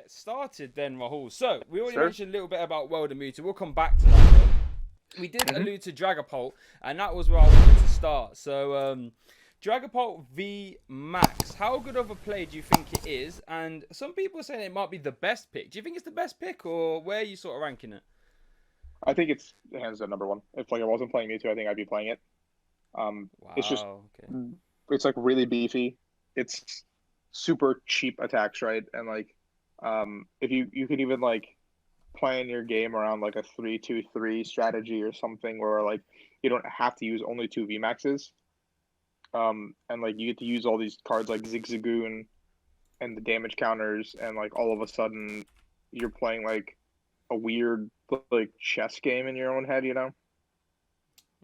get started then, Rahul. So, we already Sure. mentioned a little bit about World of Mewtwo. We'll come back to that, though. We did allude to Dragapult, and that was where I wanted to start. So, Dragapult VMAX. How good of a play do you think it is? And some people are saying it might be the best pick. Do you think it's the best pick, or where are you sort of ranking it? I think it's hands down number one. If like I wasn't playing Mewtwo, I think I'd be playing it. It's just Wow, okay. it's like really beefy. It's super cheap attacks, right? And like if you could even like plan your game around like a 3-2-3 strategy or something where like you don't have to use only two VMAXs. And like you get to use all these cards like Zigzagoon and the damage counters, and like all of a sudden you're playing like a weird like chess game in your own head, you know?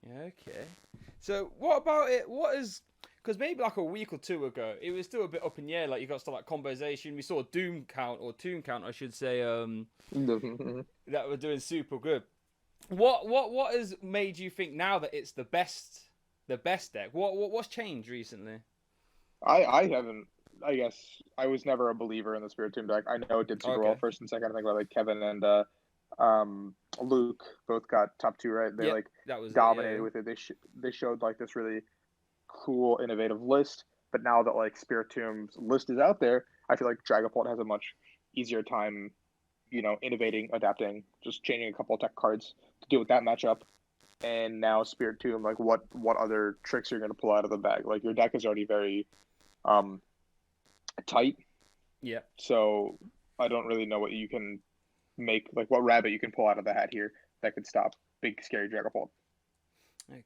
Yeah, okay. So what about it? What is, because maybe like a week or two ago, it was still a bit up in the air. Like you got stuff like Conversation. We saw Doom Count or Toon Count, I should say. That were doing super good. What has made you think now that it's the best deck? What's changed recently? I haven't. I guess I was never a believer in the Spiritomb deck. I know it did super well Okay. first and second. I think about like Kevin and Luke both got top two, right? They Yep, like that was dominated it, yeah. with it. They showed like this really cool, innovative list. But now that like Spiritomb's list is out there, I feel like Dragapult has a much easier time, innovating, adapting, just changing a couple of tech cards to deal with that matchup. And now Spiritomb, like what other tricks are you going to pull out of the bag? Like your deck is already very tight, Yeah. so I don't really know what you can make, like what rabbit you can pull out of the hat here that could stop big scary Dragapult.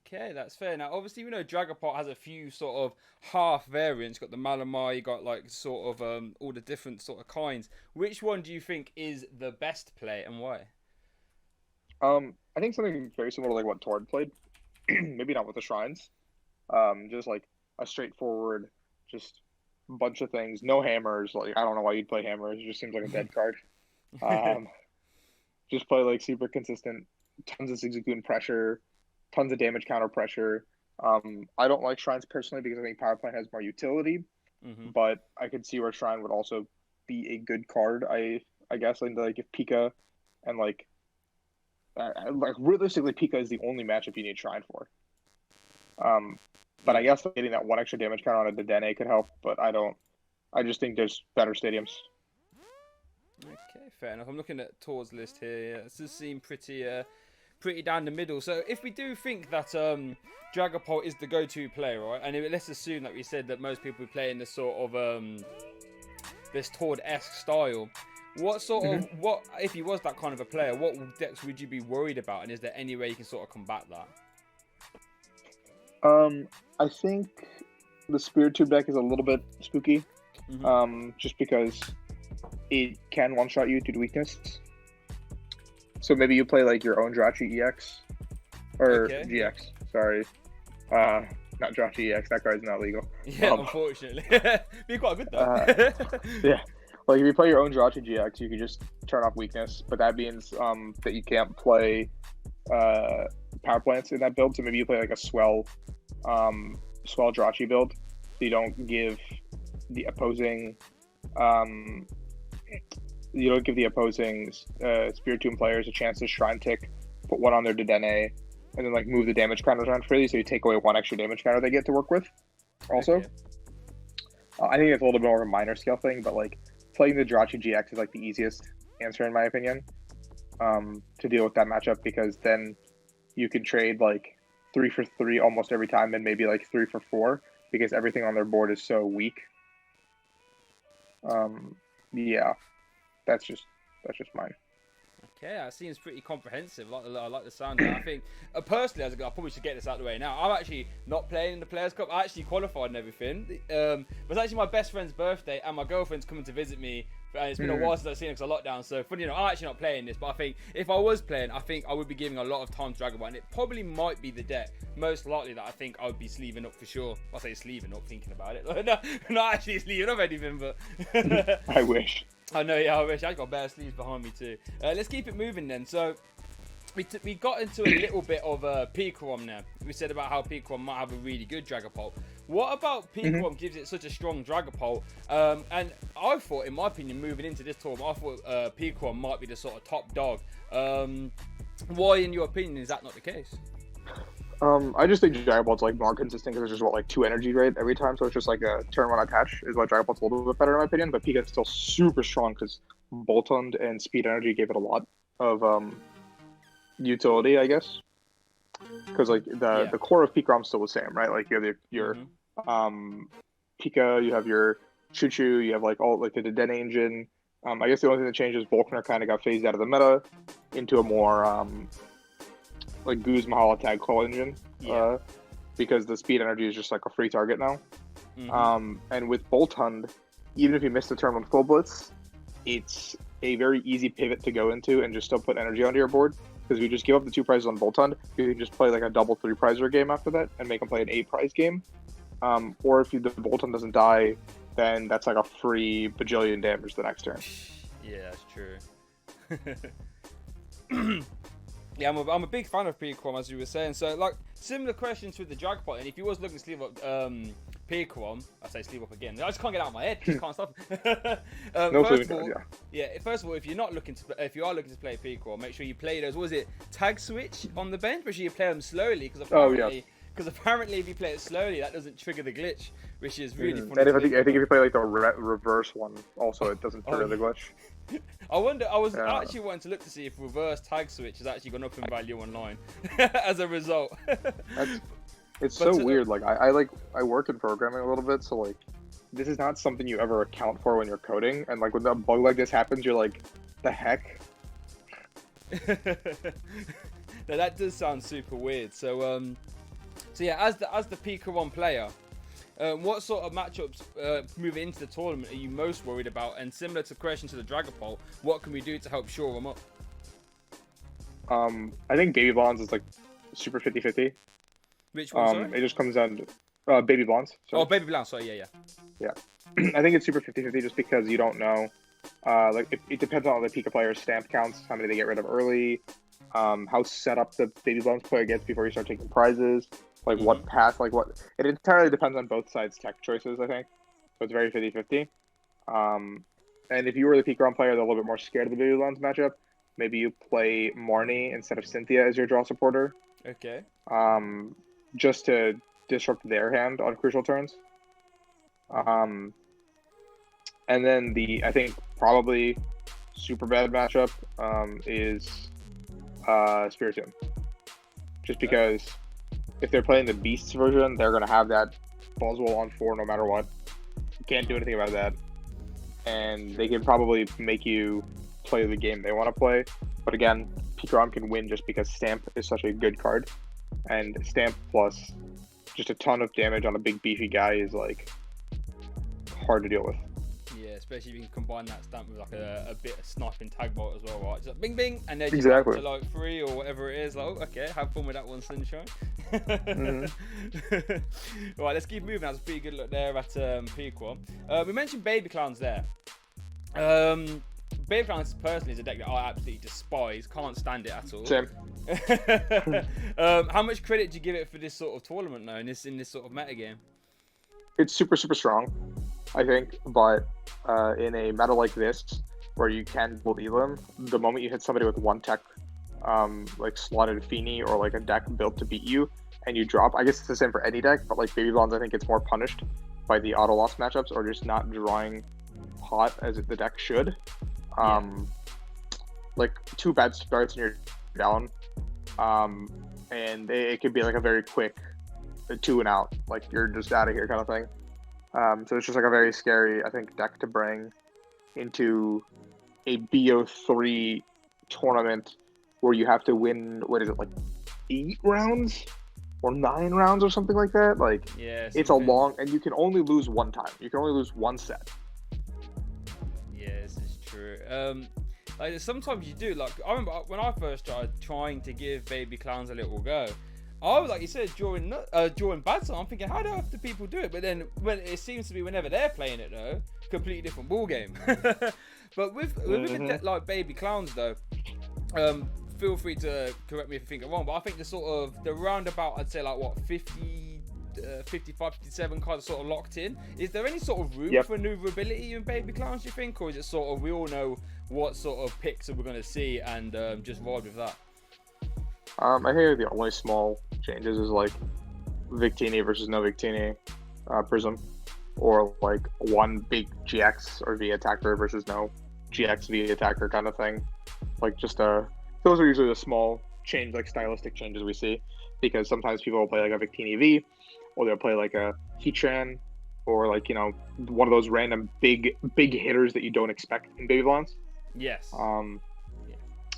Okay, that's fair. Now, obviously, we know Dragapult has a few sort of half variants. You got the Malamar, you got like sort of all the different sort of kinds. Which one do you think is the best play and why? I think something very similar to like what Tord played, maybe not with the shrines. Just like a straightforward, just bunch of things, no hammers. Like I don't know why you'd play hammers. It just seems like a dead card. Um, just play like super consistent, tons of Zigzagoon pressure, tons of damage counter pressure. I don't like shrines personally because I think power plant has more utility, Mm-hmm. but I could see where shrine would also be a good card. I guess like if Pika and like realistically Pika is the only matchup you need shrine for. But I guess getting that one extra damage counter on a Dedenne could help, but I don't. I just think there's better stadiums. Okay, fair enough. I'm looking at Tor's list here. Yeah, this does seem pretty down the middle. So if we do think that Dragapult is the go-to player, right? And let's assume that we said that most people play in this sort of this Tord-esque style. What sort of what if he was that kind of a player? What decks would you be worried about? And is there any way you can sort of combat that? I think the Spiritomb deck is a little bit spooky, just because it can one-shot you due to weakness. So maybe you play like your own Jirachi EX, or GX, sorry. Not Jirachi EX, that card's not legal. Yeah, unfortunately. Be quite good though. Yeah, like if you play your own Jirachi GX, you can just turn off weakness, but that means that you can't play power plants in that build, so maybe you play like a swell Jirachi build, so you don't give the opposing Spiritomb players a chance to shrine tick, put one on their Dedenne, and then like move the damage counters around freely, so you take away one extra damage counter they get to work with. Also, I think it's a little bit more of a minor scale thing, but like playing the Jirachi GX is like the easiest answer in my opinion to deal with that matchup, because then you can trade like 3 for 3 almost every time, and maybe like 3 for 4 because everything on their board is so weak. Yeah, that's just mine. Okay, that seems pretty comprehensive. I like the sound of that. I think, personally, I probably should get this out of the way now. I'm actually not playing in the Players' Cup. I actually qualified and everything. It was actually my best friend's birthday, and my girlfriend's coming to visit me. And it's been a while since I've seen it because of lockdown. So, funny enough, I'm actually not playing this. But I think if I was playing, I think I would be giving a lot of time to Dragapult. And it probably might be the deck, most likely, that I think I would be sleeving up for sure. I say sleeving up, thinking about it. No, not actually sleeving up anything, but... I wish. I know, yeah, I wish I got better sleeves behind me too. Let's keep it moving then. So, we got into a little bit of Pikarom now. We said about how Pikarom might have a really good Dragapult. What about Pikarom gives it such a strong Dragapult? And I thought, in my opinion, moving into this tournament, I thought Pikarom might be the sort of top dog. Why, in your opinion, is that not the case? I just think Dragapult's like more consistent because there's just like 2 energy right every time, so it's just like a turn 1 attach is why Dragapult's a little bit better in my opinion. But Pika's still super strong because Boltund and Speed Energy gave it a lot of utility, I guess. Because like the core of Pikarom's still the same, right? Like you have your Pika, you have your Choo-Choo, you have like all like the Den Engine. I guess the only thing that changes, Volkner kind of got phased out of the meta into a more like Goose Mahalatag Claw Engine, because the Speed Energy is just like a free target now. And with Boltund, even if you miss the turn 1 full blitz, it's a very easy pivot to go into and just still put energy onto your board. Because if you just give up the 2 prizes on Boltund, you can just play like a double 3-prizer game after that and make them play an 8-prize game. Or if the Boltund doesn't die, then that's like a free bajillion damage the next turn. Yeah, that's true. Yeah, I'm a big fan of Pikarom, as you were saying. So, like, similar questions with the Dragapult. And if you was looking to sleeve up Pikarom, I say sleeve up again. I just can't get it out of my head. Just can't stop. First of all, if you are looking to play Pikarom, make sure you play those. What was it? Tag switch on the bench. Make sure you play them slowly, because apparently, if you play it slowly, that doesn't trigger the glitch, which is really funny. And I think if you play like the reverse one, also it doesn't trigger the glitch. I wonder. I was actually wanting to look to see if reverse tag switch has actually gone up in value online as a result. It's so weird. Like I work in programming a little bit, so like this is not something you ever account for when you're coding. And like when a bug like this happens, you're like, the heck. Now, that does sound super weird. So yeah, as the Pikarom player, what sort of matchups moving into the tournament are you most worried about? And similar to question to the Dragapult, what can we do to help shore them up? I think Baby Bonds is like super 50-50. Which one? Sorry? It just comes down to Baby Bonds. Sorry. Oh, Baby Bonds. Sorry, yeah. I think it's super 50-50 just because you don't know. Like it depends on the Pika player's stamp counts, how many they get rid of early, how set up the Baby Bonds player gets before you start taking prizes. Like what path, like what, it entirely depends on both sides' tech choices, I think. So it's very 50-50. And if you were the Pikarom player, they're a little bit more scared of the Baby Bonds matchup. Maybe you play Marnie instead of Cynthia as your draw supporter. Okay. Just to disrupt their hand on crucial turns. And then I think probably super bad matchup is Spiritomb. Just because if they're playing the Beasts version, they're going to have that Buzzwole on 4 no matter what. You can't do anything about that. And they can probably make you play the game they want to play. But again, Pikarom can win just because Stamp is such a good card. And Stamp plus just a ton of damage on a big beefy guy is like hard to deal with. Yeah, especially if you can combine that Stamp with like a bit of sniping tag bolt as well, right? Just like bing bing, and then just to like 3 or whatever it is. Like, oh, okay, have fun with that one, Sunshine. Right, let's keep moving. That's a pretty good look there at Pikarom. We mentioned Baby Clowns there. Baby Clowns personally is a deck that I absolutely despise. Can't stand it at all. Same. How much credit do you give it for this sort of tournament though, in this sort of meta game? It's super strong, I think, but in a meta like this, where you can believe them, the moment you hit somebody with one tech, like slotted Feeny or like a deck built to beat you, and you drop, I guess it's the same for any deck, but like Baby Bonds, I think it's more punished by the auto loss matchups or just not drawing hot as the deck should. Like 2 bad starts and you're down, and it could be like a very quick 2 and out, like you're just out of here kind of thing. So it's just like a very scary, I think, deck to bring into a BO3 tournament where you have to win, what is it, like 8 rounds or 9 rounds or something like that? Like, yeah, it's a long, and you can only lose one time. You can only lose one set. Yeah, this is true. Like sometimes you do. Like I remember when I first started trying to give Baby Clowns a little go, I was like you said, drawing bad stuff. I'm thinking, how the hell do people do it? But then when it seems to be whenever they're playing it though, completely different ball game. But with a deck like Baby Clowns though, feel free to correct me if you think I'm wrong. But I think the roundabout, I'd say like what 50 55, 57 kind of sort of locked in. Is there any sort of room for maneuverability in Baby Clowns, do you think? Or is it sort of, we all know what sort of picks we're going to see and just ride with that? I think the only small changes is like Victini versus no Victini Prism, or like one big GX or V attacker versus no GX V attacker kind of thing. Like just those are usually the small change, like stylistic changes we see, because sometimes people will play like a Victini V, or they'll play like a Heatran, or like, you know, one of those random big hitters that you don't expect in Baby Blondes. Yes.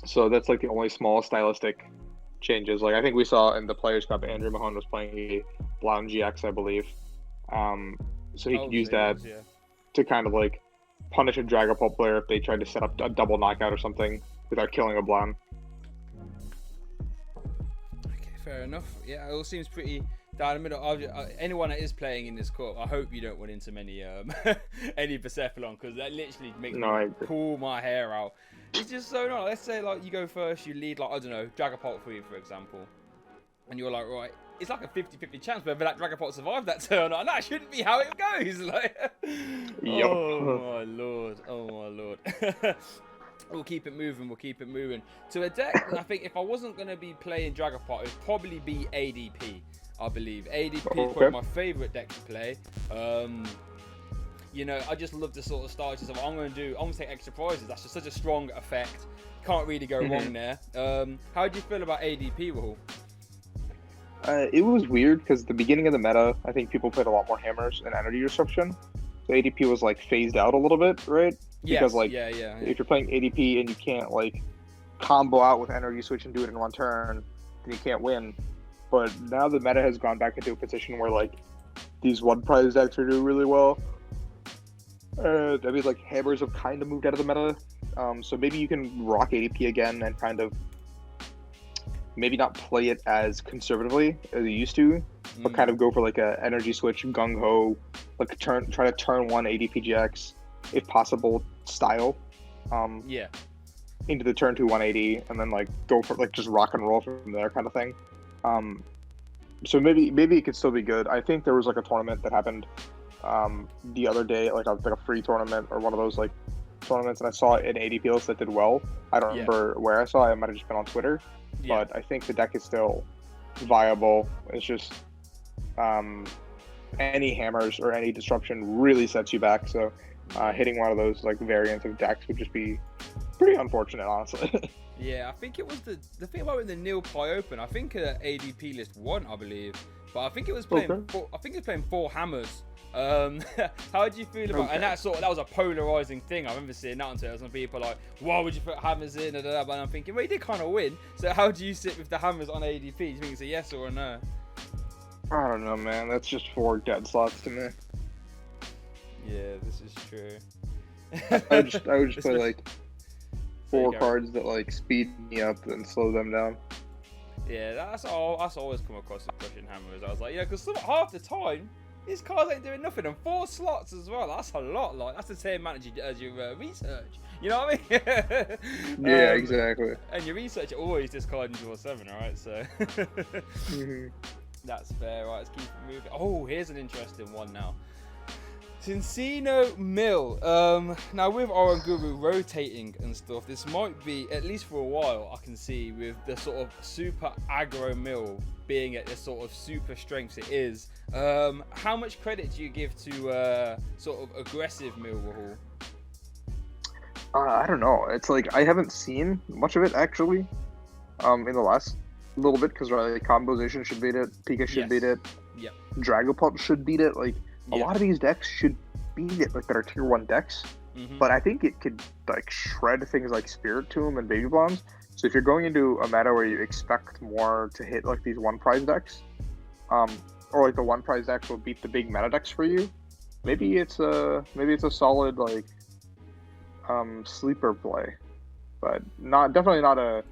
So that's like the only small stylistic changes. Like I think we saw in the Players Cup, Andrew Mahone was playing a Blonde GX, I believe. So he could use that to kind of like punish a Dragapult player if they tried to set up a double knockout or something without killing a Blonde. Okay, fair enough. Yeah, it all seems pretty down the middle. Anyone that is playing in this cup, I hope you don't run into many any Persephone, because that literally makes me pull my hair out. It's just so nice. Let's say like you go first, you lead like, I don't know, Dragapult for you, for example, and you're like, right, it's like a 50-50 chance whether that Dragapult survives that turn or not. And that shouldn't be how it goes. Like, oh my lord. We'll keep it moving. To a deck, I think if I wasn't going to be playing Dragapult, it would probably be ADP, I believe. ADP is probably my favourite deck to play. You know, I just love the sort of starters of I'm going to take extra prizes. That's just such a strong effect. Can't really go wrong there. How do you feel about ADP, Rahul? It was weird because the beginning of the meta, I think people played a lot more hammers and energy disruption. So ADP was like phased out a little bit, right? Because like if you're playing ADP and you can't like combo out with energy switch and do it in one turn, then you can't win. But now the meta has gone back into a position where like these one prize decks are doing really well. I mean, like hammers have kind of moved out of the meta. So maybe you can rock ADP again and kind of maybe not play it as conservatively as you used to, but kind of go for like a energy switch, gung ho, like try to turn one ADP GX if possible style. Into the turn 2 180, and then like go for like just rock and roll from there kind of thing. So maybe it could still be good. I think there was like a tournament that happened the other day, like a free tournament or one of those like tournaments, and I saw an ADP list that did well. I don't remember where I saw it. It might have just been on Twitter. But I think the deck is still viable. It's just any hammers or any disruption really sets you back. So hitting one of those like variants of decks would just be pretty unfortunate, honestly. Yeah, I think it was the thing about it in the Nil Pie Open. I think ADP list won, I believe, but I think it was playing. Playing 4 hammers. How do you feel about? And that was a polarizing thing. I remember seeing that on Twitter. Some people like, why would you put hammers in? And I'm thinking, well, he did kind of win. So how do you sit with the hammers on ADP? Do you think it's a yes or a no? I don't know, man. That's just 4 dead slots to me. Yeah, this is true. I would just play like 4 cards that like speed me up and slow them down. Yeah, that's always come across with pushing hammers. I was like, because half the time these cards ain't doing nothing, and 4 slots as well. That's a lot. Like that's the same amount as your research. You know what I mean? Yeah, exactly. And your research always discarding draw 7, all right? So that's fair. Right, let's keep it moving. Oh, here's an interesting one now. Cincino Mill. Now with Oranguru rotating and stuff, this might be, at least for a while, I can see with the sort of super aggro Mill being at the sort of super strengths it is. How much credit do you give to sort of aggressive Mill, Rahul? I don't know. It's like I haven't seen much of it actually in the last little bit, because like Combozation should beat it, Pika should beat it, Dragapult should beat it. Like a lot of these decks should beat it, like that are tier 1 decks. But I think it could like shred things like Spiritomb and Baby Blondes. So if you're going into a meta where you expect more to hit like these 1 prize decks, or like the 1 prize decks will beat the big meta decks for you, maybe it's a solid like sleeper play, but definitely not a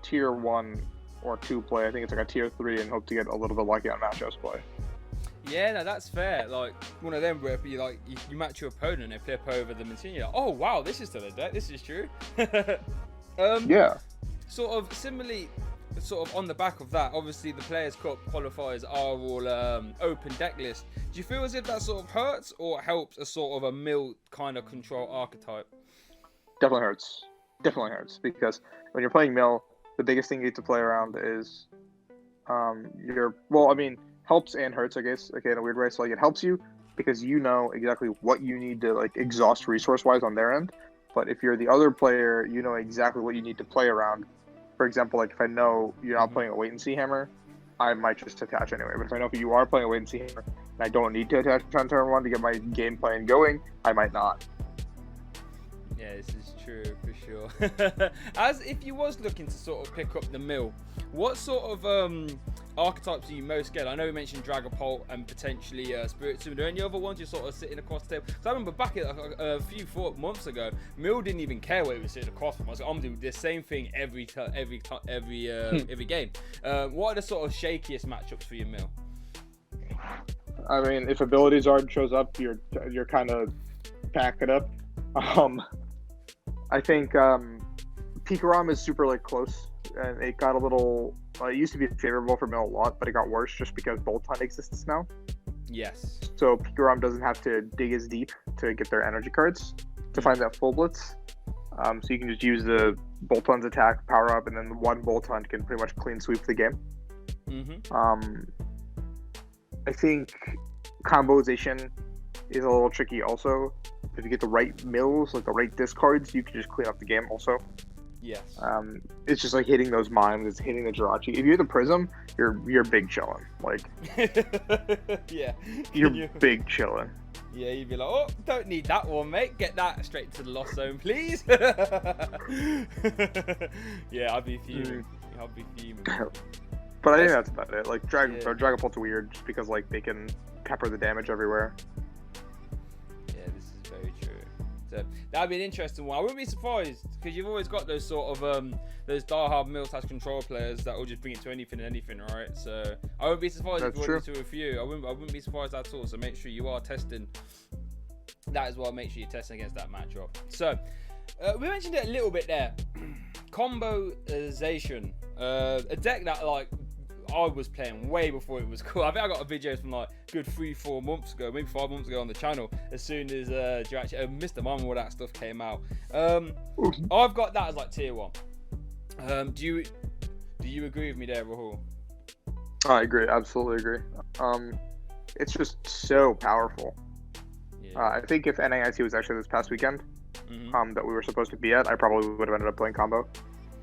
tier 1 or 2 play. I think it's like a tier 3 and hope to get a little bit lucky on matchups play. Yeah, no, that's fair. Like one of them where you match your opponent and they flip over them and you're like, oh wow, this is still a deck. This is true. Yeah. Sort of similarly, sort of on the back of that, obviously the Players' Cup qualifiers are all open deck list. Do you feel as if that sort of hurts or helps a sort of a mill kind of control archetype? Definitely hurts. Definitely hurts, because when you're playing mill, the biggest thing you need to play around is helps and hurts, I guess, okay, in a weird way. So like, it helps you because you know exactly what you need to like exhaust resource wise on their end. But if you're the other player, you know exactly what you need to play around. For example, like if I know you're not playing a wait and see hammer, I might just attach anyway. But if I know if you are playing a wait and see hammer and I don't need to attach on turn 1 to get my game plan going, I might not. Yeah, this is true for sure. As if you was looking to sort of pick up the mill, what sort of archetypes are you most scared? I know we mentioned Dragapult and potentially Spiritomb. Are there any other ones you're sort of sitting across the table? So I remember back a few months ago, Mill didn't even care what he was sitting across from. I was like, I'm doing the same thing every game. What are the sort of shakiest matchups for your Mill? I mean, if Ability Zard shows up, you're kind of pack it up. I think Pikarom is super like close, and it got a little. It used to be favorable for Mill a lot, but it got worse just because Bolt Hunt exists now. Yes. So Pikarom doesn't have to dig as deep to get their energy cards to find that full blitz. So you can just use the Bolt Hunt's attack power up, and then one Bolt Hunt can pretty much clean sweep the game. I think combozation is a little tricky also. If you get the right mills, like the right discards, you can just clean up the game also. Yes. It's just like hitting those mimes, it's hitting the Jirachi. If you're the Prism, you're big chillin'. Like, yeah. You're big chillin'. Yeah, you'd be like, oh, don't need that one, mate. Get that straight to the lost zone, please. Yeah, I'd be fuming. But I think that's about it. Like, Dragapult's weird just because, like, they can pepper the damage everywhere. Yeah, this is very true. So, that'd be an interesting one. I wouldn't be surprised, because you've always got those sort of, those diehard mill-task control players that will just bring it to anything and anything, right? So, I wouldn't be surprised if you went into a few. I wouldn't be surprised at all. So, make sure you are testing that as well. Make sure you're testing against that matchup. So, we mentioned it a little bit there. Combo Zacian. A deck that, like, I was playing way before it was cool. I think I got a video from like good 3-4 months ago, maybe 5 months ago on the channel. As soon as Mr. Mom and all that stuff came out, I've got that as like tier 1. Do you agree with me there, Rahul? I agree, absolutely agree. It's just so powerful. Yeah. I think if NAIC was actually this past weekend, that we were supposed to be at, I probably would have ended up playing combo,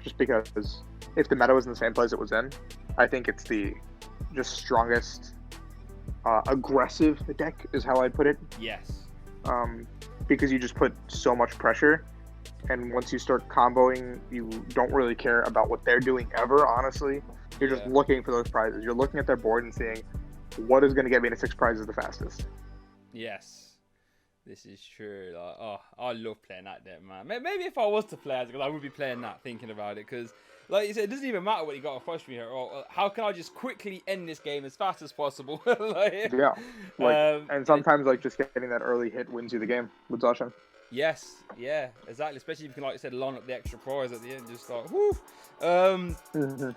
just because if the meta was in the same place it was in, I think it's the just strongest aggressive deck is how I'd put it. Yes. Because you just put so much pressure, and once you start comboing, you don't really care about what they're doing ever, honestly. You're just looking for those prizes. You're looking at their board and seeing what is going to get me to 6 prizes the fastest. Yes. This is true. Like, oh, I love playing that deck, man. Maybe if I was to play it, I would be playing that, thinking about it, because like you said, it doesn't even matter what you got across me here. Or how can I just quickly end this game as fast as possible? And sometimes like just getting that early hit wins you the game with Zacian. Yes, yeah, exactly. Especially if you can, like I said, line up the extra prize at the end. Just like, whoo.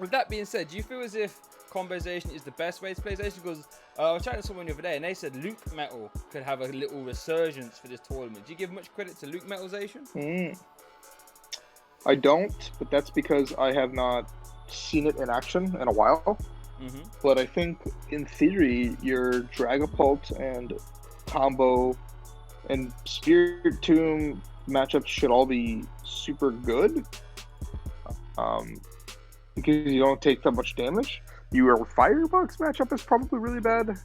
With that being said, do you feel as if Combozation is the best way to play Zacian? Because I was chatting to someone the other day, and they said Luke Metal could have a little resurgence for this tournament. Do you give much credit to Luke Metalzation? I don't, but that's because I have not seen it in action in a while. But I think, in theory, your Dragapult and Combo and Spiritomb matchups should all be super good. Because you don't take that much damage. Your Firebox matchup is probably really bad.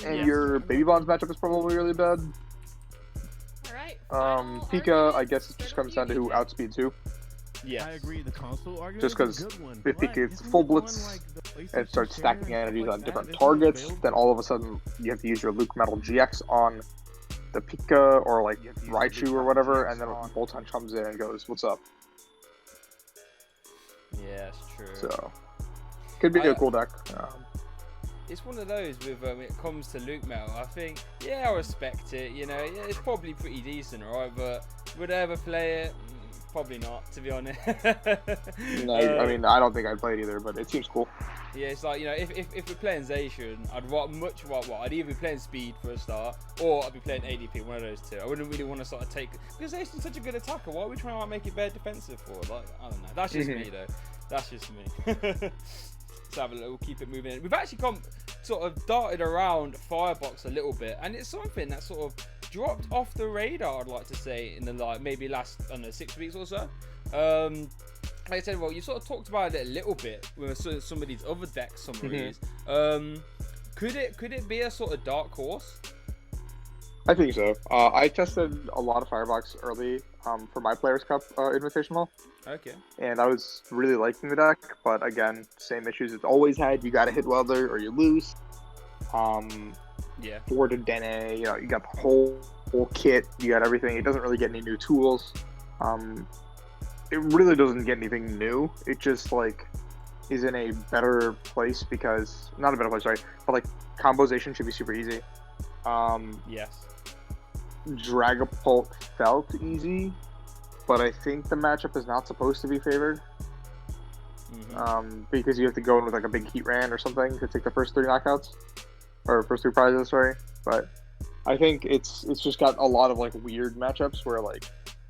And your Baby Bonds matchup is probably really bad. Pika, I guess it just comes down to who outspeeds who. Yeah, I agree. The console argument just because if Pika gets full blitz and starts stacking energies on different targets, then all of a sudden you have to use your Luke Metal GX on the Pika or like Raichu or whatever, and then Volkner comes in and goes, "What's up?" Yeah, it's true. So could be a cool deck. It's one of those with when it comes to Luke Metal, I think, yeah, I respect it, you know, yeah, it's probably pretty decent, right? But would I ever play it? Probably not, to be honest. No, I mean, I don't think I'd play it either, but it seems cool. Yeah, it's like, you know, if we're playing Zacian, I'd either be playing Speed for a start, or I'd be playing ADP, one of those two. I wouldn't really want to sort of take, because Zacian's such a good attacker. Why are we trying to like, make it very defensive for? Like, I don't know. That's just me though. That's just me. Let's have a little, keep it moving. We've actually sort of darted around Firebox a little bit, and it's something that sort of dropped off the radar, I'd like to say, in the like maybe last, I don't know, 6 weeks or so. Like I said, well, you sort of talked about it a little bit with some of these other deck summaries. Could it be a sort of dark horse? I think so. I tested a lot of Firebox early for my Players' Cup Invitational. Okay. And I was really liking the deck, but again, same issues it's always had. You got to hit Welder or you lose. Yeah. 4 to Dene, you know, you got the whole kit. You got everything. It doesn't really get any new tools. It really doesn't get anything new. It just like is in a better place because not a better place, sorry, but like combozation should be super easy. Yes. Dragapult felt easy, but I think the matchup is not supposed to be favored. Because you have to go in with like a big heat ran or something to take the first 3 knockouts or first 3 prizes, sorry. But I think it's just got a lot of like weird matchups where like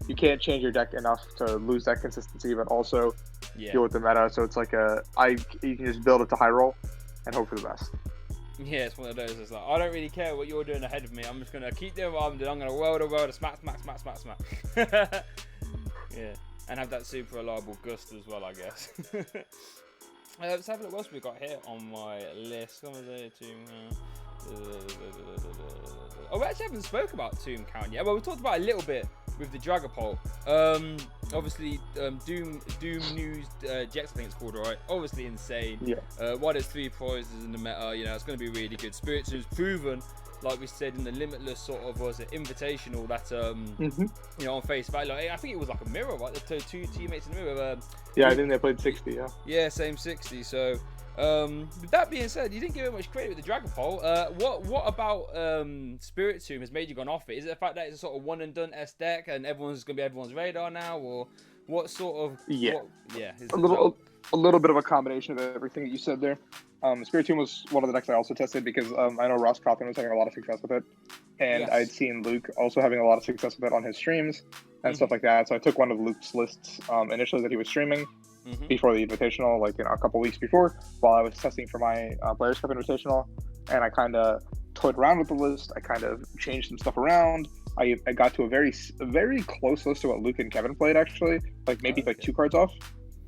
you can't change your deck enough to lose that consistency, but also deal with the meta. So it's like you can just build it to high roll and hope for the best. Yeah, it's one of those. It's like, I don't really care what you're doing ahead of me. I'm just gonna keep doing what I'm doing. I'm gonna world a smack. Yeah, and have that super reliable gust as well, I guess. Let's have a look what else we got here on my list. Oh, we actually haven't spoke about Tomb Count yet. Well, we talked about it a little bit with the Dragapult. Obviously, Doom News Jex, I think it's called, right? Obviously insane. Yeah. Why there's 3 prizes in the meta, you know, it's going to be really good. Spiritomb's proven, like we said in the Limitless sort of, was it Invitational that, you know, on face value. Like, I think it was like a mirror, right? The 2 teammates in the mirror. Yeah, I think they played 60, yeah. Yeah, same 60, so... with that being said, you didn't give it much credit with the Dragapult. What about Spiritomb has made you gone off it? Is it the fact that it's a sort of one and done S deck and everyone's gonna be everyone's radar now, or what sort of? Yeah, Is a little bit of a combination of everything that you said there. Spiritomb was one of the decks I also tested because I know Ross Coffin was having a lot of success with it, and I'd seen Luke also having a lot of success with it on his streams and stuff like that. So I took one of Luke's lists initially that he was streaming. Before the Invitational, like a couple weeks before, while I was testing for my Players' Cup Invitational, and I kind of toyed around with the list. I kind of changed some stuff around. I got to a very close list to what Luke and Kevin played, actually, like maybe like 2 cards off.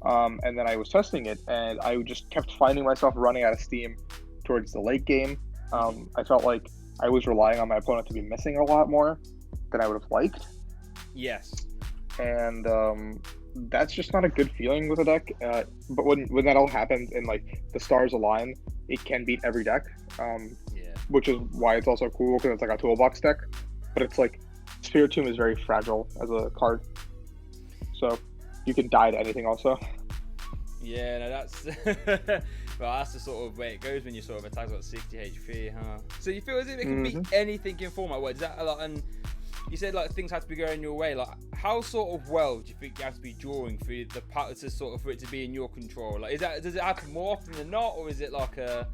And then I was testing it, and I just kept finding myself running out of steam towards the late game. I felt like I was relying on my opponent to be missing a lot more than I would have liked. Yes. And that's just not a good feeling with a deck. But when that all happens and like the stars align, it can beat every deck. Which is why it's also cool because it's like a toolbox deck. But it's like Spiritomb is very fragile as a card, so you can die to anything also. Yeah, no, that's well, that's the sort of way it goes when you sort of attack like 60 HP, huh? So you feel as if it can beat anything in format. What is that a lot? And you said like things have to be going your way. Like, how sort of well do you think you have to be drawing for the pattern to sort of for it to be in your control? Like, does it happen more often than not, or is it like a?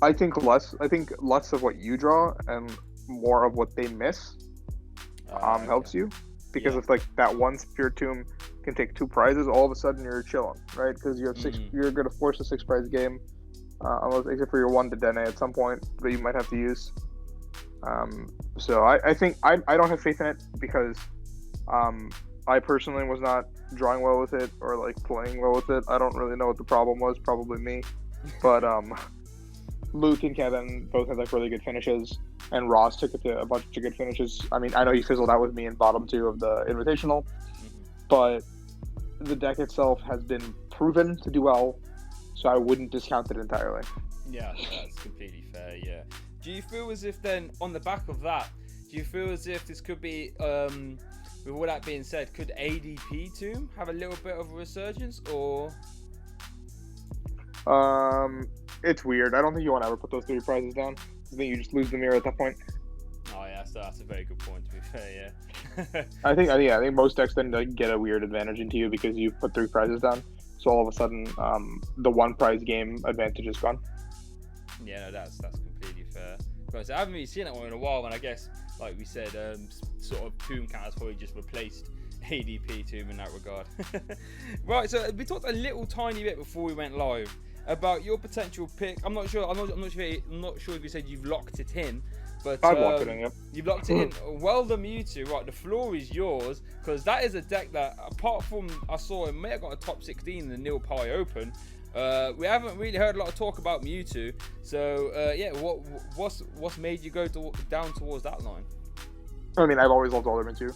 I think less of what you draw and more of what they miss helps you, because if like that one Spiritomb can take 2 prizes, all of a sudden you're chilling, right? Because you have 6, you're gonna force a 6 prize game, unless except for your 1 to Dene at some point that you might have to use. So I think I don't have faith in it because I personally was not drawing well with it or like playing well with it. I don't really know what the problem was, probably me. But Luke and Kevin both had like really good finishes, and Ross took it to a bunch of good finishes. I mean, I know he fizzled out with me in bottom 2 of the Invitational, but the deck itself has been proven to do well, so I wouldn't discount it entirely. Yeah, that's completely fair, yeah. Do you feel as if then, on the back of that, do you feel as if this could be, with all that being said, could ADP Tomb have a little bit of a resurgence, or? It's weird. I don't think you want to ever put those 3 prizes down. I think you just lose the mirror at that point. Oh yeah, that's a very good point. To be fair, yeah. I think most decks then like, get a weird advantage into you because you put 3 prizes down. So all of a sudden, the 1 prize game advantage is gone. Yeah, no, that's completely fair. Because I haven't really seen that one in a while, and I guess, like we said, sort of Tomb Cat has probably just replaced ADP Tomb in that regard. Right, so we talked a little tiny bit before we went live about your potential pick. I'm not sure if you said you've locked it in, but I've locked it in. Yep. You've locked it in. Well done, Mewtwo. Right, the floor is yours, because that is a deck that, apart from I saw it may have got a top 16 in the Nil Pi Open. We haven't really heard a lot of talk about Mewtwo, so yeah, what's made you go down towards that line? I mean, I've always loved Mewtwo.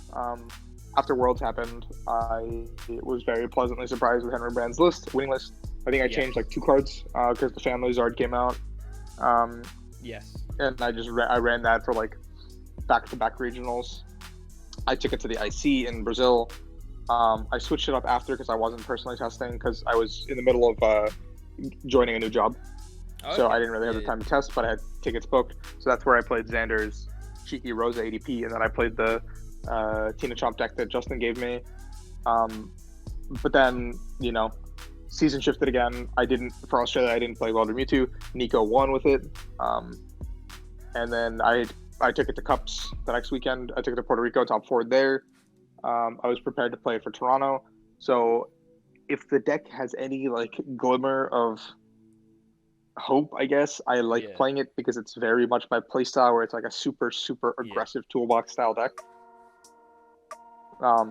After Worlds happened, I was very pleasantly surprised with Henry Brand's winning list. I think I changed like 2 cards because the Family Zard came out. Yes. And I ran that for like back-to-back regionals. I took it to the IC in Brazil. I switched it up after because I wasn't personally testing because I was in the middle of joining a new job. Okay. So I didn't really have the time to test, but I had tickets booked. So that's where I played Xander's cheeky Rosa ADP, and then I played the Tina Chomp deck that Justin gave me. But then, you know, season shifted again. For Australia, I didn't play Welder Mewtwo. Nico won with it. And then I took it to Cups the next weekend. I took it to Puerto Rico, top 4 there. I was prepared to play it for Toronto. So if the deck has any like glimmer of hope, I guess, I like playing it because it's very much my playstyle where it's like a super aggressive toolbox style deck.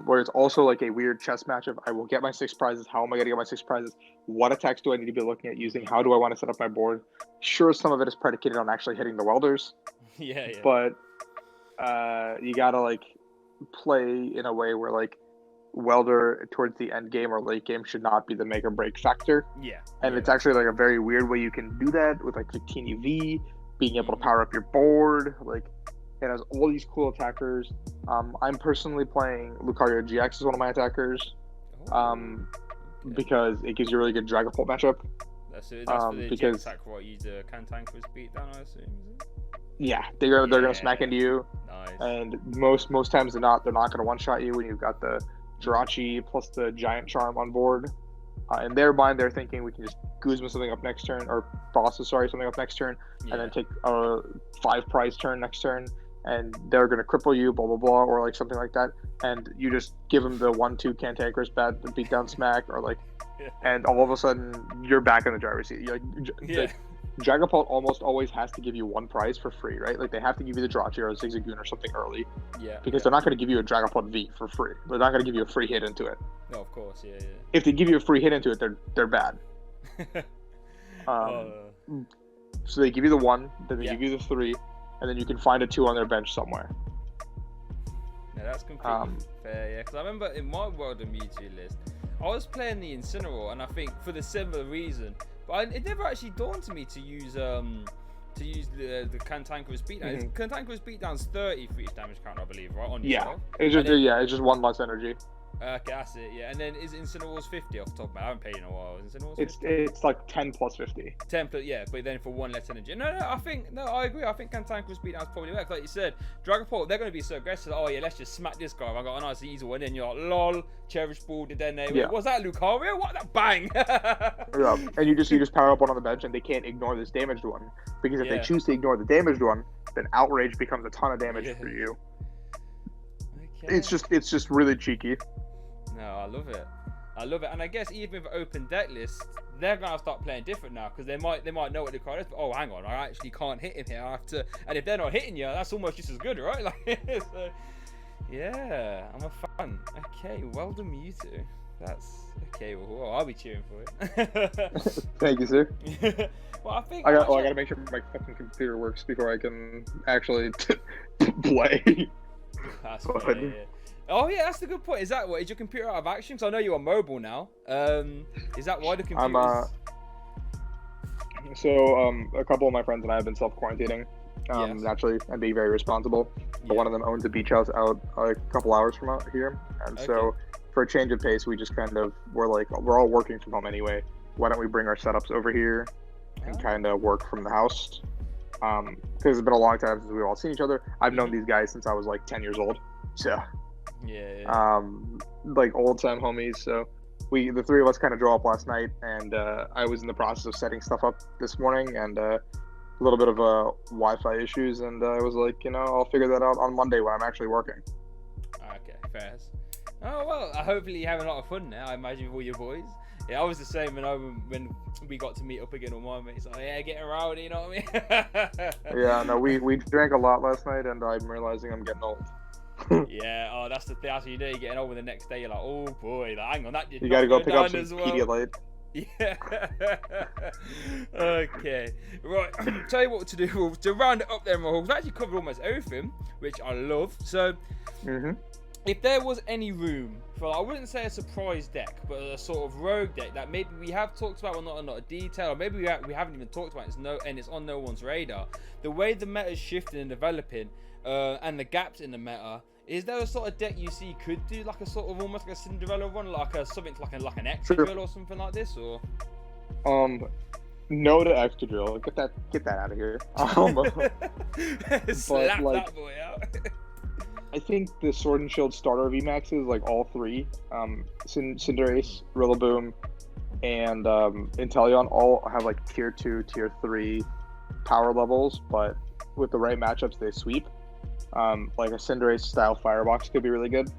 Where it's also like a weird chess match of I will get my 6 prizes. How am I going to get my 6 prizes? What attacks do I need to be looking at using? How do I want to set up my board? Sure, some of it is predicated on actually hitting the welders. Yeah. But you got to like play in a way where like welder towards the end game or late game should not be the make or break factor. And it's actually like a very weird way you can do that with like Victini V, being able to power up your board. Like it has all these cool attackers. I'm personally playing Lucario GX as one of my attackers because it gives you a really good Dragapult matchup. That's for the GX attack, what you use a Cantankerous beatdown, I assume, is it? Yeah, they're gonna smack into you. Nice. And most times they're not gonna one shot you when you've got the Jirachi plus the Giant Charm on board. In their mind, they're thinking we can just Guzma something up next turn, or something up next turn, and then take a 5 prize turn next turn, and they're gonna cripple you, blah blah blah, or like something like that, and you just give them the 1/2 Cantankerous bat, the beatdown smack, or like, and all of a sudden you're back in the driver's seat. You're like, Dragapult almost always has to give you 1 prize for free, right? Like they have to give you the Jirachi or a Zigzagoon or something early. Because they're not going to give you a Dragapult V for free. They're not going to give you a free hit into it. No, of course, yeah. If they give you a free hit into it, they're bad. So they give you the 1, then they give you the 3, and then you can find a 2 on their bench somewhere. Yeah, that's completely fair, yeah. Because I remember in my World of Mewtwo list, I was playing the Incineroar, and I think for the similar reason, but it never actually dawned to me to use the Cantankerous beatdown. Cantankerous beatdown's 30 for each damage counter, I believe, right? On yourself. It's just 1 less energy. Okay, that's it. Yeah, and then is Incineroar's 50 off the top of my head? I haven't played in a while. Is Incineroar's 50? It's like 10 plus 50. 10 plus, yeah, but then for 1 less energy. No, I agree. I think Cantankerous beatdown's probably works. Like you said, Dragapult, they're going to be so aggressive. Oh yeah, let's just smack this guy. I got a nice easy one, and you're like, lol, Cherish Ball. Did then was that Lucario? What that bang? And you just power up one on the bench, and they can't ignore this damaged one because if they choose to ignore the damaged one, then Outrage becomes a ton of damage for you. Okay. It's just really cheeky. No, I love it, and I guess even with open deck lists, they're gonna start playing different now because they might know what the card is. But, oh, hang on, I actually can't hit him here. I have to, and if they're not hitting you, that's almost just as good, right? Like, so, yeah, I'm a fan. Okay, well done, Mewtwo. That's okay. Well, I'll be cheering for it. Thank you, sir. Well, I think I gotta make sure my fucking computer works before I can actually play. That's funny. Yeah. Oh yeah, that's the good point. Is your computer out of action? Because I know you're on mobile now. Is that why the computer? A couple of my friends and I have been self-quarantining, naturally, and being very responsible. But one of them owns a beach house out a couple hours from out here, and so for a change of pace, we just kind of we're all working from home anyway. Why don't we bring our setups over here and kind of work from the house? because it's been a long time since we've all seen each other. I've known these guys since I was like 10 years old, so Yeah. like old time homies. So the three of us kind of drove up last night, and I was in the process of setting stuff up this morning, and a little bit of Wi-Fi issues, and I was like, I'll figure that out on Monday when I'm actually working. Okay, fair. Oh well, hopefully you're having a lot of fun now. I imagine with all your boys. Yeah, I was the same when we got to meet up again with my mates. Like, yeah, getting rowdy, you know what I mean? Yeah, no, we drank a lot last night, and I'm realizing I'm getting old. Yeah, oh, that's the thing. That's what you know. You're getting over the next day. You're like, oh boy, like, hang on, that did You not gotta go go pick down up some as well. Pedialyte. Yeah. Okay. Right. Tell you what to do. To round it up, then, Rahul. We've actually covered almost everything, which I love. So, if there was any room for, I wouldn't say a surprise deck, but a sort of rogue deck that maybe we have talked about, but not a lot of detail, or maybe we haven't even talked about it, and it's on no one's radar. The way the meta is shifting and developing, and the gaps in the meta. Is there a sort of deck you see could do like a sort of almost like a Cinderella run, like something like an extra drill or something like this, or? No to extra drill. Get that out of here. Slap that boy out. I think the Sword and Shield starter VMAXs, like all three, Cinderace, Rillaboom, and Inteleon, all have like tier 2, tier 3 power levels, but with the right matchups, they sweep. Like a Cinderace style Firebox could be really good.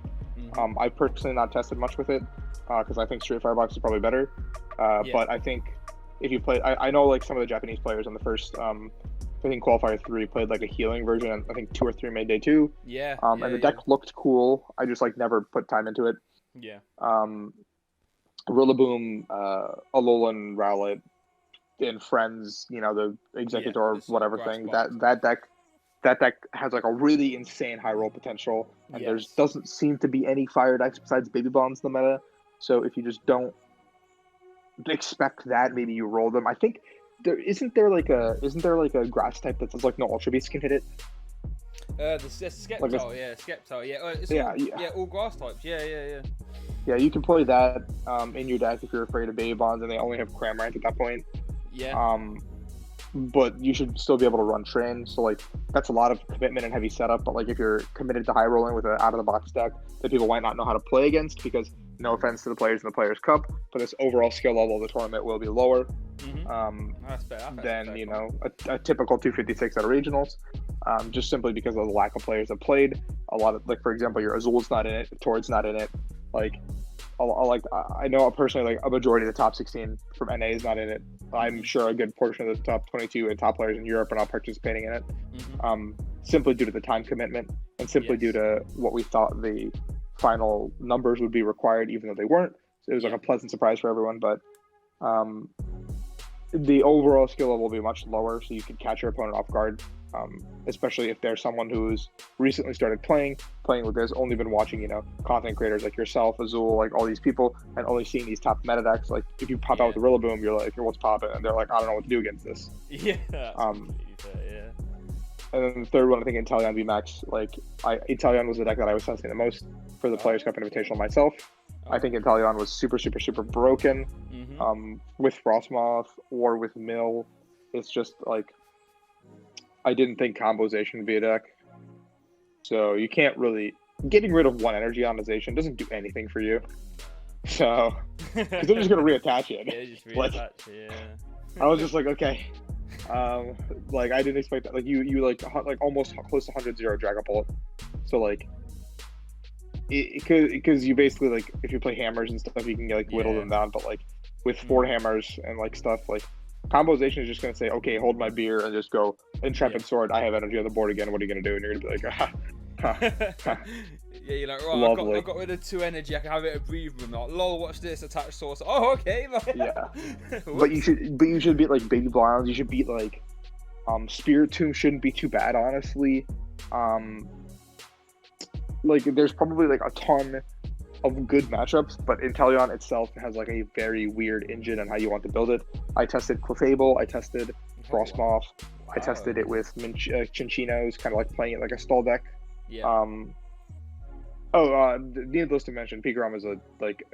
I personally not tested much with it because I think straight Firebox is probably better. But I think if you play, I know like some of the Japanese players on the first, I think Qualifier 3 played like a healing version, and I think 2 or 3 made day 2. And the deck looked cool. I just like never put time into it. Rillaboom, Alolan, Rowlet, and Friends, the Executor, whatever thing. That deck has like a really insane high roll potential, and there doesn't seem to be any fire decks besides Baby Bonds in the meta. So if you just don't expect that, maybe you roll them. I think isn't there like a grass type that says like no Ultra Beast can hit it? The Skeptile, Skeptile, all grass types, yeah. Yeah, you can play that in your deck if you're afraid of Baby Bonds, and they only have Cramorant at that point. But you should still be able to run Train, so like that's a lot of commitment and heavy setup. But like if you're committed to high rolling with an out of the box deck that people might not know how to play against, because no offense to the players in the Players Cup, but this overall skill level of the tournament will be lower than a typical 256 at regionals, just simply because of the lack of players that played. A lot of, like, for example, your Azul's not in it, Tord's not in it. Like I know personally, like a majority of the top 16 from NA is not in it. I'm sure a good portion of the top 22 and top players in Europe are not participating in it, simply due to the time commitment and simply due to what we thought the final numbers would be required, even though they weren't. So it was like a pleasant surprise for everyone, but the overall skill level will be much lower, so you can catch your opponent off guard, especially if there's someone who's recently started playing with this, only been watching, content creators like yourself, Azul, like all these people, and only seeing these top meta decks. Like if you pop out with the Rillaboom, you're like, what's popping? And they're like, I don't know what to do against this. And then the third one, I think Inteleon VMAX. Like Inteleon was the deck that I was testing the most for the Players Cup Invitational myself. I think Inteleon was super, super, super broken. With Frosmoth or with Mill, it's just like I didn't think Combozation would be a deck. So you can't really getting rid of one energy ionization doesn't do anything for you. So because they're just gonna reattach it. I was just like, okay. Like I didn't expect that. Like you like almost close to 100-0 Dragapult. So like because you basically like if you play hammers and stuff, you can like whittle them down. But like with 4 hammers and like stuff, like Combozation is just gonna say, okay, hold my beer and just go Intrepid Sword. I have energy on the board again. What are you gonna do? And you're gonna be like, yeah, you're like, right, I got rid of 2 energy. I can have it a breathe room. Like, lol, watch this. Attach source. Oh, okay. Yeah, but you should beat like Baby Blondes. You should beat like Spiritomb. Shouldn't be too bad, honestly. Like there's probably like a ton of good matchups, but Inteleon itself has like a very weird engine on how you want to build it. I tested Clefable, I tested Frosmoth, I tested it with Chinchinos, kind of like playing it like a stall deck. Needless to mention, Pikarom is a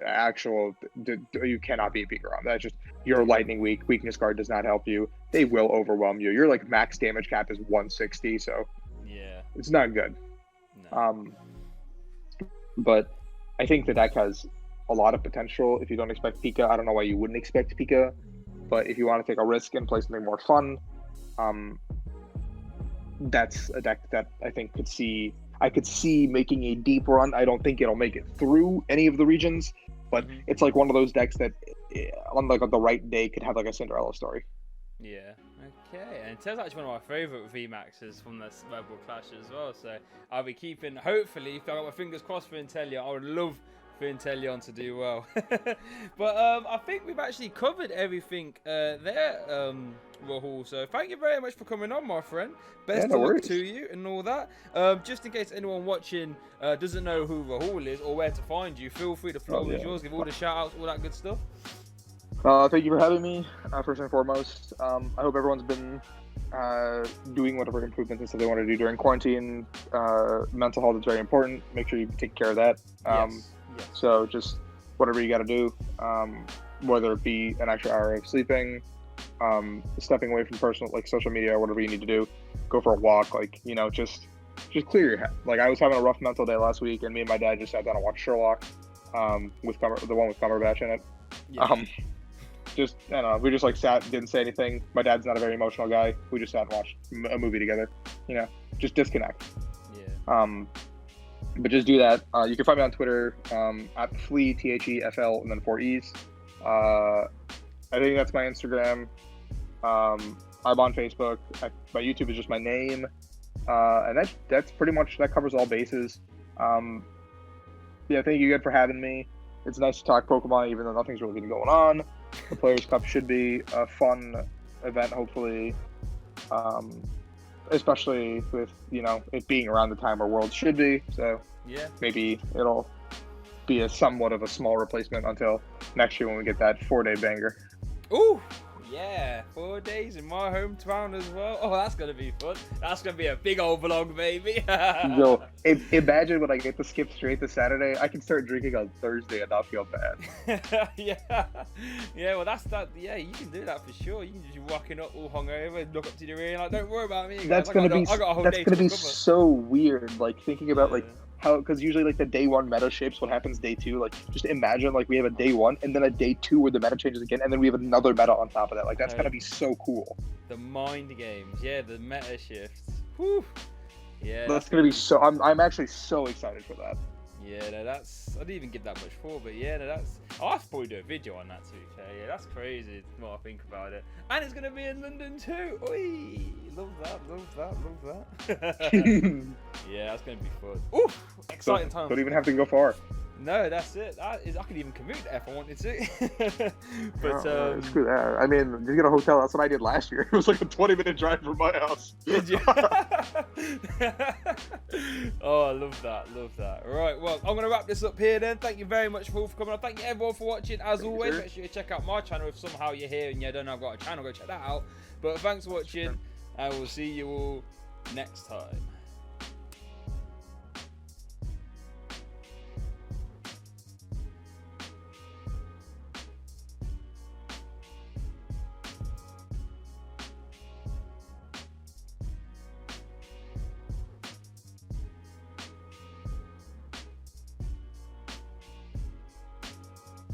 actual. You cannot beat Pikarom. That's just you're lightning weak. Weakness guard does not help you. They will overwhelm you. Your max damage cap is 160, so yeah, it's not good. no. But I think the deck has a lot of potential. If you don't expect Pika, I don't know why you wouldn't expect Pika. But if you want to take a risk and play something more fun, that's a deck that I think I could see making a deep run. I don't think it'll make it through any of the regions, but it's like one of those decks that, on the right day, could have like a Cinderella story. Yeah. Okay. And Ted's actually one of my favourite VMAXs from the Red Bull Clash as well. So I'll be keeping. Hopefully, if I got my fingers crossed for Inteleon, I would love for Inteleon to do well. But I think we've actually covered everything there, Rahul. So thank you very much for coming on, my friend. Best of luck to you and all that. Just in case anyone watching doesn't know who Rahul is or where to find you, feel free to floor is yours. Give all the shout outs, all that good stuff. Thank you for having me, first and foremost. I hope everyone's been doing whatever improvements and stuff they want to do during quarantine. Mental health is very important. Make sure you take care of that. Yes. So just whatever you got to do, whether it be an extra hour of sleeping, stepping away from personal, social media, whatever you need to do, go for a walk, just clear your head. I was having a rough mental day last week, and me and my dad just sat down and watched Sherlock, with the one with Cumberbatch in it. Yeah. I don't know, we just sat, didn't say anything. My dad's not a very emotional guy. We just sat and watched a movie together. Just disconnect. Yeah. But just do that. You can find me on Twitter at Flea, THEFL, and then 4 E's. I think that's my Instagram. I'm on Facebook. My YouTube is just my name. And that's pretty much, that covers all bases. Yeah, thank you again for having me. It's nice to talk Pokemon, even though nothing's really been going on. The Players' Cup should be a fun event, hopefully. Especially with, it being around the time where Worlds should be. So yeah, maybe it'll be somewhat of a small replacement until next year when we get that 4-day banger. Ooh, yeah, 4 days in my hometown as well. Oh, that's going to be fun. That's going to be a big old vlog, baby. Yo, imagine when I get to skip straight to Saturday, I can start drinking on Thursday and not feel bad. Yeah, well, that's that. Yeah, you can do that for sure. You can just be walking up all hungover and look up to the rear and don't worry about me. That's going to be so weird, thinking about, how, because usually the day one meta shapes what happens day two. Just imagine we have a day one and then a day two where the meta changes again, and then we have another meta on top of that. That's gonna be so cool. The mind games, yeah, the meta shifts. Whew. Yeah, that's gonna be so. I'm actually so excited for that. Yeah, no, I didn't even give that much thought, but yeah, no, I'll have to probably do a video on that too. Okay? Yeah, that's crazy. The more I think about it, and it's gonna be in London too. Oi, love that. Yeah, that's gonna be fun. Ooh, exciting time. Don't even have to go far. No, that's it. I could even commute there if I wanted to. But screw that. I mean, you get a hotel. That's what I did last year. It was a 20-minute drive from my house. Did you? Oh, I love that. Right, well, I'm gonna wrap this up here then. Thank you very much for coming on. Thank you everyone for watching. As always, make sure you check out my channel if somehow you're here and you don't know I've got a channel. Go check that out. But thanks for watching, and we'll see you all next time.